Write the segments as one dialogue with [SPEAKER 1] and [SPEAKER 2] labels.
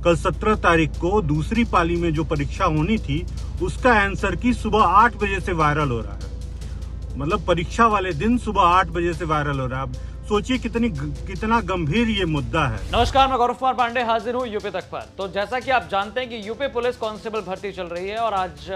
[SPEAKER 1] कल 17 तारीख को दूसरी पाली में जो परीक्षा होनी थी उसका आंसर की सुबह 8 बजे से वायरल हो रहा है। मतलब परीक्षा वाले दिन सुबह 8 बजे से वायरल हो रहा है। अब सोचिए कितना गंभीर ये मुद्दा है।
[SPEAKER 2] नमस्कार, मैं गौरव कुमार पांडे हाजिर हूँ यूपी तक पर। तो जैसा कि आप जानते हैं कि यूपी पुलिस कांस्टेबल भर्ती चल रही है और आज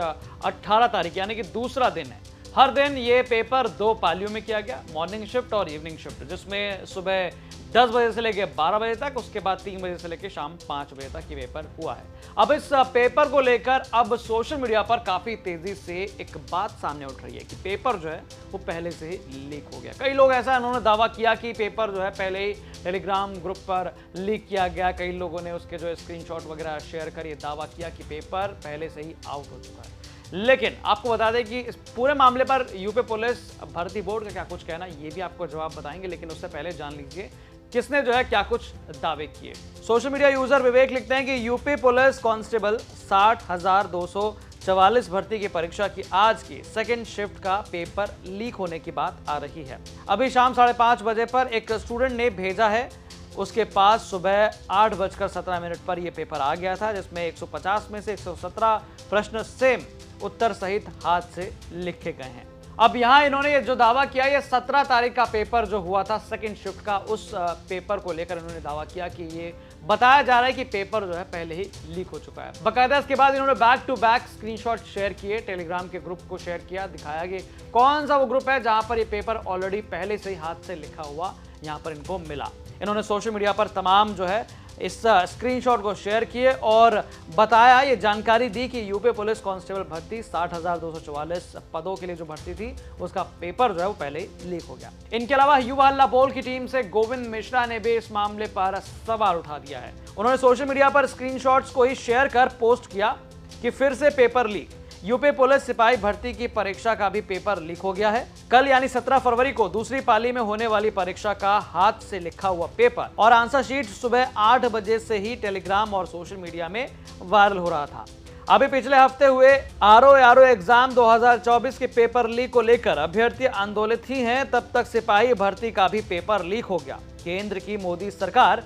[SPEAKER 2] 18 तारीख यानी कि दूसरा दिन है। हर दिन ये पेपर 2 पालियों में किया गया, मॉर्निंग शिफ्ट और इवनिंग शिफ्ट, जिसमें सुबह 10 बजे से लेकर 12 बजे तक, उसके बाद 3 बजे से लेकर शाम 5 बजे तक ये पेपर हुआ है। अब इस पेपर को लेकर अब सोशल मीडिया पर काफी तेजी से एक बात सामने उठ रही है कि पेपर जो है वो पहले से ही लीक हो गया। कई लोग ऐसा उन्होंने दावा किया कि पेपर जो है पहले ही टेलीग्राम ग्रुप पर लीक किया गया। कई लोगों ने उसके जो स्क्रीनशॉट वगैरह शेयर कर ये दावा किया कि पेपर पहले से ही आउट हो चुका है। लेकिन आपको बता दें कि इस पूरे मामले पर यूपी पुलिस भर्ती बोर्ड का क्या कुछ कहना, ये भी आपको जवाब बताएंगे। लेकिन उससे पहले जान लीजिए किसने जो है क्या कुछ दावे किए। सोशल मीडिया यूजर विवेक लिखते हैं कि यूपी पुलिस कांस्टेबल 60,244 भर्ती की परीक्षा की आज की सेकंड शिफ्ट का पेपर लीक होने की बात आ रही है। अभी शाम 5:30 बजे पर एक स्टूडेंट ने भेजा है, उसके पास सुबह 8:17 पर यह पेपर आ गया था, जिसमें 150 में से 117 प्रश्न सेम उत्तर सहित हाथ से लिखे गए हैं। अब यहां इन्होंने ये जो दावा किया, ये 17 तारीख का पेपर जो हुआ था सेकंड शिफ्ट का, उस पेपर को लेकर इन्होंने दावा किया कि ये बताया जा रहा है कि पेपर जो है पहले ही लीक हो चुका है। बकायदा इसके बाद इन्होंने back to back screenshot share किए, टेलीग्राम के ग्रुप को शेयर किया, दिखाया कि कौन सा वो ग्रुप है जहां पर ये पेपर ऑलरेडी पहले से ही हाथ से लिखा हुआ यहां पर इनको मिला। इन्होंने सोशल मीडिया पर तमाम जो है इस स्क्रीनशॉट को शेयर किए और बताया, ये जानकारी दी कि यूपी पुलिस कांस्टेबल भर्ती 60,244 पदों के लिए जो भर्ती थी उसका पेपर जो है वो पहले ही लीक हो गया। इनके अलावा युवा हल्ला बोल की टीम से गोविंद मिश्रा ने भी इस मामले पर सवाल उठा दिया है। उन्होंने सोशल मीडिया पर स्क्रीनशॉट्स को ही शेयर कर पोस्ट किया कि फिर से पेपर लीक, यूपी पुलिस सिपाही भर्ती की परीक्षा का भी पेपर लीक हो गया है। कल यानी 17 फरवरी को दूसरी पाली में होने वाली परीक्षा का हाथ से लिखा हुआ पेपर और आंसर शीट सुबह 8 बजे से ही टेलीग्राम और सोशल मीडिया में वायरल हो रहा था। अभी पिछले हफ्ते हुए आरओ एग्जाम 2024 के पेपर लीक को लेकर अभ्यर्थी आंदोलित ही हैं, तब तक सिपाही भर्ती का भी पेपर लीक हो गया। केंद्र की मोदी सरकार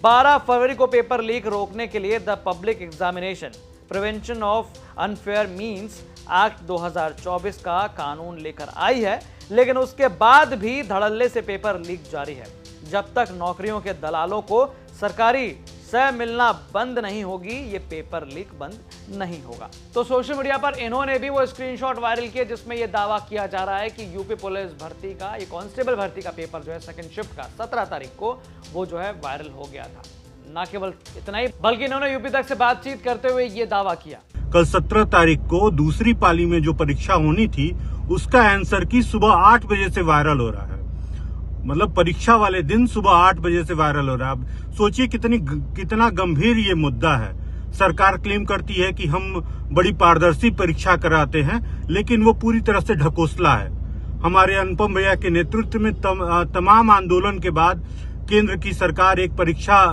[SPEAKER 2] 12 फरवरी को पेपर लीक रोकने के लिए the public examination prevention of unfair means act 2024 का कानून लेकर आई है, लेकिन उसके बाद भी धड़ल्ले से पेपर लीक जारी है। जब तक नौकरियों के दलालों को सरकारी से मिलना बंद नहीं होगी, ये पेपर लीक बंद नहीं होगा। तो सोशल मीडिया पर इन्होंने भी वो स्क्रीनशॉट वायरल किए जिसमें यह दावा किया जा रहा है कि यूपी पुलिस भर्ती का, ये कांस्टेबल भर्ती का पेपर जो है सेकंड शिफ्ट का 17 तारीख को वो जो है वायरल हो गया था। ना केवल इतना ही, बल्कि इन्होंने यूपी तक से बातचीत करते हुए ये दावा किया,
[SPEAKER 1] कल 17 तारीख को दूसरी पाली में जो परीक्षा होनी थी उसका आंसर की सुबह 8 बजे से वायरल हो रहा है। मतलब परीक्षा वाले दिन सुबह 8 बजे से वायरल हो रहा है। अब सोचिए कितना गंभीर ये मुद्दा है। सरकार क्लेम करती है कि हम बड़ी पारदर्शी परीक्षा कराते हैं, लेकिन वो पूरी तरह से ढकोसला है। हमारे अनुपम भैया के नेतृत्व में तमाम आंदोलन के बाद केंद्र की सरकार एक परीक्षा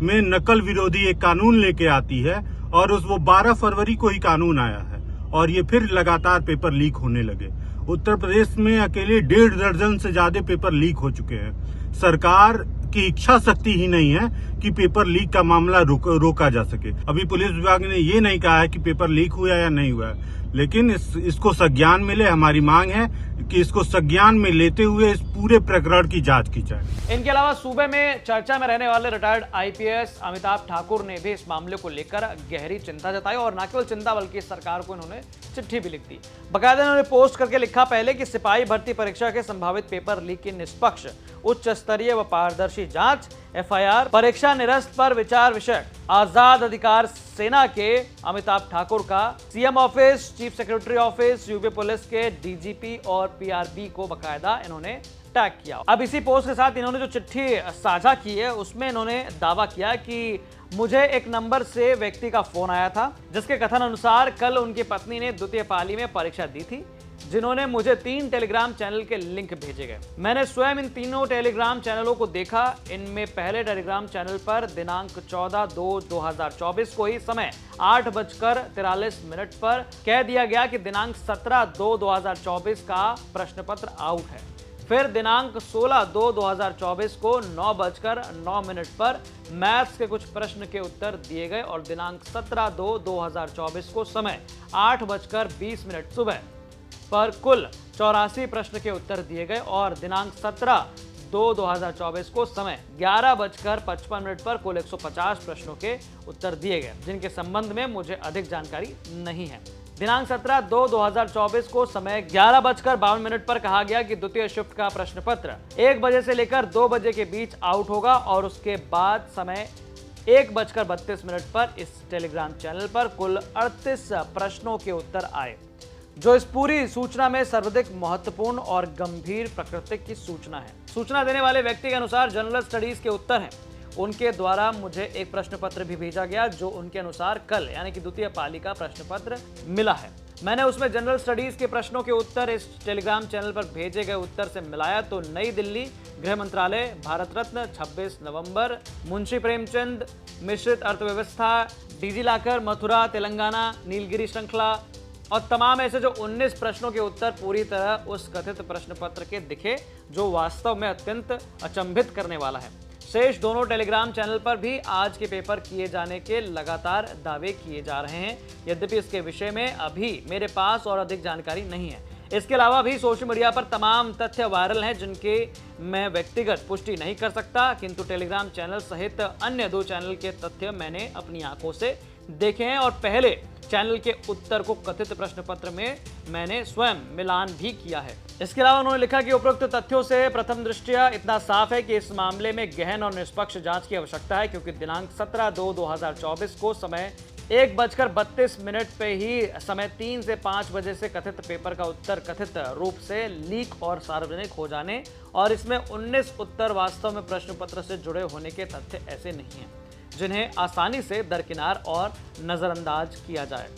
[SPEAKER 1] में नकल विरोधी एक कानून लेके आती है और वो 12 फरवरी को ही कानून आया है और ये फिर लगातार पेपर लीक होने लगे। उत्तर प्रदेश में अकेले 1.5 दर्जन से ज्यादा पेपर लीक हो चुके हैं। सरकार की इच्छा शक्ति ही नहीं है कि पेपर लीक का मामला रोका जा सके। अभी पुलिस विभाग ने ये नहीं कहा है कि पेपर लीक हुआ या नहीं हुआ, लेकिन इसको संज्ञान मिले। हमारी मांग है कि इसको संज्ञान में लेते हुए इस पूरे प्रकरण की जांच की जाए।
[SPEAKER 2] इनके अलावा सूबे में चर्चा में रहने वाले रिटायर्ड आईपीएस अमिताभ ठाकुर ने भी इस मामले को लेकर गहरी चिंता जताई और न केवल चिंता बल्कि सरकार को इन्होंने चिट्ठी भी लिख दी। बकायदा इन्होंने पोस्ट करके लिखा पहले कि सिपाही भर्ती परीक्षा के संभावित पेपर लीक की निष्पक्ष, उच्च स्तरीय व पारदर्शी जांच, एफआईआर, परीक्षा निरस्त पर विचार विषय, आजाद अधिकार सेना के अमिताभ ठाकुर का CM office, chief secretary office, UP police के डीजीपी और पीआरबी को बकायदा इन्होंने टैग किया। अब इसी पोस्ट के साथ इन्होंने जो चिट्ठी साझा की है उसमें इन्होंने दावा किया कि मुझे एक नंबर से व्यक्ति का फोन आया था जिसके कथन अनुसार कल उनकी पत्नी ने द्वितीय पाली में परीक्षा दी थी, जिन्होंने मुझे 3 टेलीग्राम चैनल के लिंक भेजे गए। मैंने स्वयं इन तीनों टेलीग्राम चैनलों को देखा। इनमें पहले टेलीग्राम चैनल पर दिनांक 14/2/2024 को ही समय 8:43 पर कह दिया गया कि दिनांक 17/2/2024 का प्रश्न पत्र आउट है। फिर दिनांक 16/2/2024 को 9:09 पर मैथ्स के कुछ प्रश्न के उत्तर दिए गए और दिनांक 17/2/2024 को समय 8:20 सुबह पर कुल 84 प्रश्न के उत्तर दिए गए और दिनांक 17/2/2024 को समय 11:55 पर कुल 150 प्रश्नों के उत्तर दिए गए, जिनके संबंध में मुझे अधिक जानकारी नहीं है। दिनांक 17/2/2024 को समय 11:52 पर कहा गया कि द्वितीय शिफ्ट का प्रश्न पत्र 1 बजे से लेकर 2 बजे के बीच आउट होगा और उसके बाद समय 1:32 पर इस टेलीग्राम चैनल पर कुल 38 प्रश्नों के उत्तर आए, जो इस पूरी सूचना में सर्वाधिक महत्वपूर्ण और गंभीर प्रकृति की सूचना है। सूचना देने वाले व्यक्ति के अनुसार जनरल स्टडीज के उत्तर हैं। उनके द्वारा मुझे एक प्रश्न पत्र भी भेजा गया जो उनके अनुसार कल यानी कि द्वितीय पाली का प्रश्न पत्र मिला है। मैंने उसमें जनरल स्टडीज के प्रश्नों के उत्तर इस टेलीग्राम चैनल पर भेजे गए उत्तर से मिलाया तो नई दिल्ली, गृह मंत्रालय, भारत रत्न, 26 नवंबर, मुंशी प्रेमचंद, मिश्रित अर्थव्यवस्था, डिजिलॉकर, मथुरा, तेलंगाना, नीलगिरी श्रृंखला और तमाम ऐसे जो 19 प्रश्नों के उत्तर पूरी तरह उस कथित प्रश्न पत्र के दिखे, जो वास्तव में अत्यंत अचंभित करने वाला है। शेष दोनों टेलीग्राम चैनल पर भी आज के पेपर किए जाने के लगातार दावे किए जा रहे हैं, यद्यपि इसके विषय में अभी मेरे पास और अधिक जानकारी नहीं है। इसके अलावा भी सोशल मीडिया पर तमाम तथ्य वायरल हैं जिनके मैं व्यक्तिगत पुष्टि नहीं कर सकता, किंतु टेलीग्राम चैनल सहित अन्य 2 चैनल के तथ्य मैंने अपनी आंखों से देखे हैं और पहले चैनल के उत्तर को कथित प्रश्न पत्र में मैंने स्वयं मिलान भी किया है। इसके अलावा उन्होंने लिखा कि उपरोक्त तथ्यों से प्रथम दृष्टया इतना साफ है कि इस मामले में गहन और निष्पक्ष जांच की आवश्यकता है, क्योंकि दिनांक 17/2/2024 को समय 1:32 पे ही समय 3 से 5 बजे से कथित पेपर का उत्तर कथित रूप से लीक और सार्वजनिक हो जाने और इसमें 19 उत्तर वास्तव में प्रश्न पत्र से जुड़े होने के तथ्य ऐसे नहीं हैं जिन्हें आसानी से दरकिनार और नजरअंदाज किया जाए।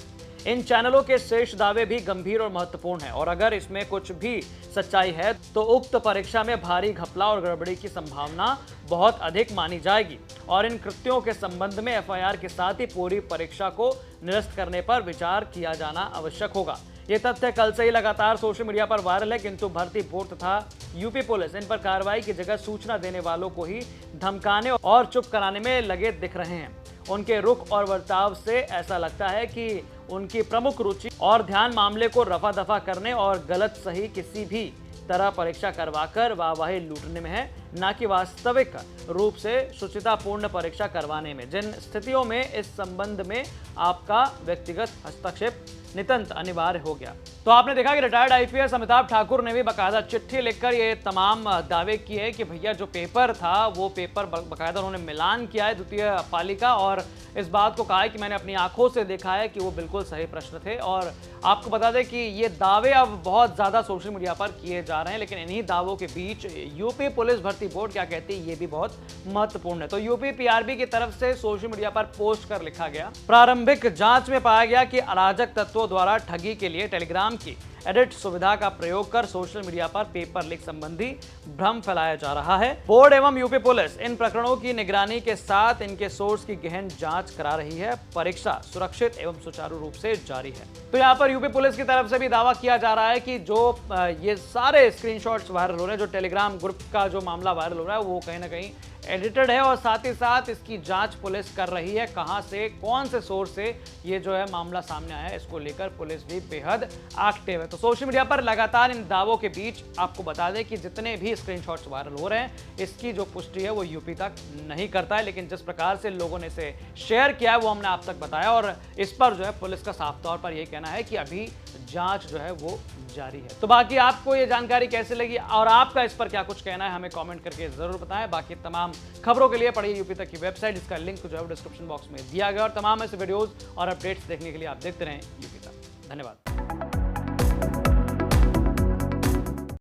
[SPEAKER 2] इन चैनलों के शेष दावे भी गंभीर और महत्वपूर्ण हैं और अगर इसमें कुछ भी सच्चाई है तो उक्त परीक्षा में भारी घपला और गड़बड़ी की संभावना बहुत अधिक मानी जाएगी और इन कृत्यों के संबंध में एफआईआर के साथ ही पूरी परीक्षा को निरस्त करने पर विचार किया जाना आवश्यक होगा। ये तथ्य कल से ही लगातार सोशल मीडिया पर वायरल है, किंतु भर्ती बोर्ड तथा यूपी पुलिस इन पर कार्रवाई की जगह सूचना देने वालों को ही धमकाने और चुप कराने में लगे दिख रहे हैं। उनके रुख और बर्ताव से ऐसा लगता है कि उनकी प्रमुख रुचि और ध्यान मामले को रफा दफा करने और गलत सही किसी भी तरह परीक्षा करवाकर वाहवाही लूटने में है, न कि वास्तविक रूप से शुचितापूर्ण परीक्षा करवाने में, जिन स्थितियों में इस संबंध में आपका व्यक्तिगत हस्तक्षेप नितांत अनिवार्य हो गया। तो आपने देखा कि रिटायर्ड आईपीएस अमिताभ ठाकुर ने भी बाकायदा चिट्ठी लिखकर ये तमाम दावे किए कि भैया जो पेपर था वो पेपर बाकायदा उन्होंने मिलान किया है द्वितीय पाली का और इस बात को कहा है कि मैंने अपनी आंखों से देखा है कि वो बिल्कुल सही प्रश्न थे। और आपको बता दें कि ये दावे अब बहुत ज्यादा सोशल मीडिया पर किए जा रहे हैं, लेकिन इन्हीं दावों के बीच यूपी पुलिस भर्ती बोर्ड क्या कहती है ये भी बहुत महत्वपूर्ण है। तो यूपी पीआरबी की तरफ से सोशल मीडिया पर पोस्ट कर लिखा गया, प्रारंभिक जांच में पाया गया कि अराजक तत्वों द्वारा ठगी के लिए टेलीग्राम की एडिट सुविधा का प्रयोग कर सोशल मीडिया पर पेपर लीक संबंधी भ्रम फैलाया जा रहा है। बोर्ड एवं यूपी पुलिस इन प्रकरणों की निगरानी के साथ इनके सोर्स की गहन जांच करा रही है। परीक्षा सुरक्षित एवं सुचारू रूप से जारी है। तो यहाँ पर यूपी पुलिस की तरफ से भी दावा किया जा रहा है कि जो ये सारे स्क्रीनशॉट्स वायरल हो रहे हैं, जो टेलीग्राम ग्रुप का जो मामला वायरल हो रहा है वो कहीं ना कहीं एडिटेड है और साथ ही साथ इसकी जांच पुलिस कर रही है। कहां से, कौन से सोर्स से ये जो है मामला सामने आया है, इसको लेकर पुलिस भी बेहद एक्टिव है। तो सोशल मीडिया पर लगातार इन दावों के बीच आपको बता दें कि जितने भी स्क्रीनशॉट्स वायरल हो रहे हैं इसकी जो पुष्टि है वो यूपी तक नहीं करता है, लेकिन जिस प्रकार से लोगों ने इसे शेयर किया है वो हमने आप तक बताया और इस पर जो है पुलिस का साफ तौर पर यही कहना है कि अभी जांच जो है वो जारी है। तो बाकी आपको ये जानकारी कैसे लगी और आपका इस पर क्या कुछ कहना है हमें कमेंट करके जरूर बताएं। बाकी तमाम खबरों के लिए पढ़िए यूपी तक की वेबसाइट, जिसका लिंक जो है डिस्क्रिप्शन बॉक्स में दिया गया और तमाम ऐसे वीडियोस और अपडेट्स देखने के लिए आप देखते रहें यूपी तक। धन्यवाद।